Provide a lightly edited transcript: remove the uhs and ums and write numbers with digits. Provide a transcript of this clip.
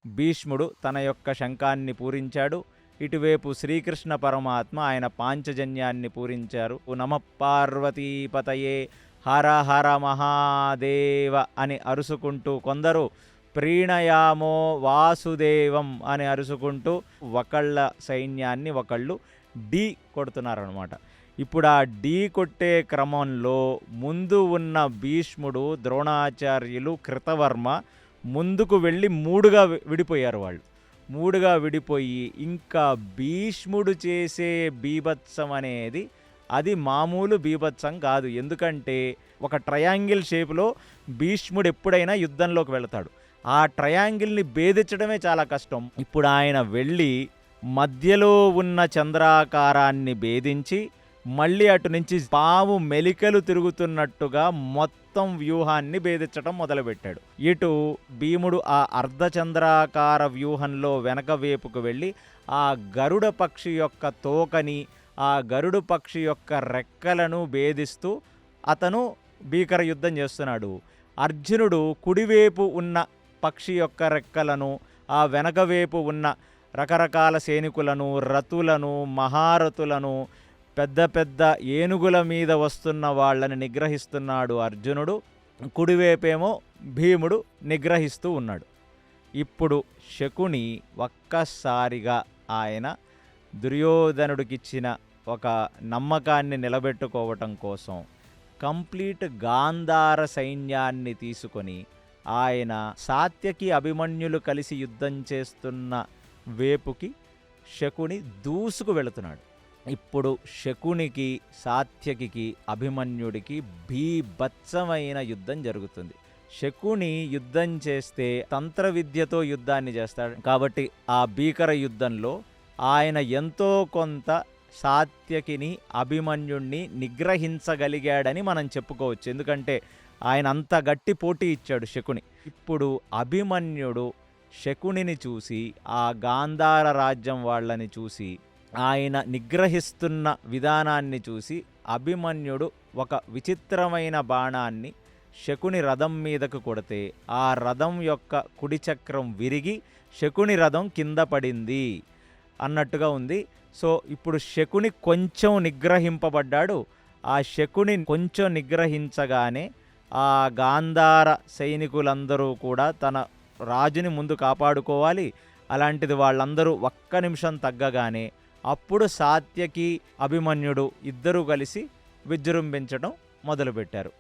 భీష్ముడు తన యొక్క శంఖాన్ని పూరించాడు. ఇటువైపు శ్రీకృష్ణ పరమాత్మ ఆయన పాంచజన్యాన్ని పూరించారు. నమః పార్వతీపతయే హర హర మహాదేవ అని అరుసుకుంటూ, కొందరు ప్రీణయామో వాసుదేవం అని అరుసుకుంటూ ఒకళ్ళ సైన్యాన్ని ఒకళ్ళు ఢీ కొడుతున్నారనమాట. ఇప్పుడు ఆ ఢీ కొట్టే క్రమంలో ముందు ఉన్న భీష్ముడు, ద్రోణాచార్యులు, కృతవర్మ ముందుకు వెళ్ళి మూడుగా విడిపోయారు. వాళ్ళు మూడుగా విడిపోయి ఇంకా భీష్ముడు చేసే బీభత్సం అనేది అది మామూలు బీభత్సం కాదు. ఎందుకంటే ఒక ట్రయాంగిల్ షేప్లో భీష్ముడు ఎప్పుడైనా యుద్ధంలోకి వెళతాడు. ఆ ట్రయాంగిల్ని భేదించడమే చాలా కష్టం. ఇప్పుడు ఆయన వెళ్ళి మధ్యలో ఉన్న చంద్రాకారాన్ని భేదించి మళ్ళీ అటు నుంచి పాము మెలికలు తిరుగుతున్నట్టుగా మొత్తం వ్యూహాన్ని భేదించడం మొదలుపెట్టాడు. ఇటు భీముడు ఆ అర్ధచంద్రాకార వ్యూహంలో వెనక వైపుకు వెళ్ళి ఆ గరుడ పక్షి యొక్క తోకని, ఆ గరుడు పక్షి యొక్క రెక్కలను భేదిస్తూ అతను భీకర యుద్ధం చేస్తున్నాడు. అర్జునుడు కుడివైపు ఉన్న పక్షి యొక్క రెక్కలను, ఆ వెనకవైపు ఉన్న రకరకాల సైనికులను, రతులను, మహారథులను, పెద్ద పెద్ద ఏనుగుల మీద వస్తున్న వాళ్ళని నిగ్రహిస్తున్నాడు అర్జునుడు. కుడివైపేమో భీముడు నిగ్రహిస్తూ ఉన్నాడు. ఇప్పుడు శకుని ఒక్కసారిగా ఆయన దుర్యోధనుడికిచ్చిన ఒక నమ్మకాన్ని నిలబెట్టుకోవటం కోసం కంప్లీట్ గాంధార సైన్యాన్ని తీసుకొని ఆయన సాత్యకి అభిమన్యులు కలిసి యుద్ధం చేస్తున్న వేపుకి శకుని దూసుకు వెళుతున్నాడు. ఇప్పుడు శకునికి, సాత్యకి, అభిమన్యుడికి భీభత్సమైన యుద్ధం జరుగుతుంది. శకుని యుద్ధం చేస్తే తంత్ర విద్యతో యుద్ధాన్ని చేస్తాడు కాబట్టి ఆ భీకర యుద్ధంలో ఆయన ఎంతో కొంత సాత్యకిని, అభిమన్యుణ్ణి నిగ్రహించగలిగాడని మనం చెప్పుకోవచ్చు. ఎందుకంటే ఆయన అంత గట్టి పోటీ ఇచ్చాడు శకుని. ఇప్పుడు అభిమన్యుడు శకునిని చూసి, ఆ గాంధార రాజ్యం వాళ్ళని చూసి, ఆయన నిగ్రహిస్తున్న విధానాన్ని చూసి అభిమన్యుడు ఒక విచిత్రమైన బాణాన్ని శకుని రథం మీదకు కొడితే ఆ రథం యొక్క కుడి చక్రం విరిగి శకుని రథం కింద పడింది అన్నట్టుగా ఉంది. సో ఇప్పుడు శకుని కొంచెం నిగ్రహింపబడ్డాడు. ఆ శకుని కొంచెం నిగ్రహించగానే ఆ గాంధార సైనికులందరూ కూడా తన రాజుని ముందు కాపాడుకోవాలి. అలాంటిది వాళ్ళందరూ ఒక్క నిమిషం తగ్గగానే అప్పుడు సాత్యకి, అభిమన్యుడు ఇద్దరూ కలిసి విజృంభించడం మొదలుపెట్టారు.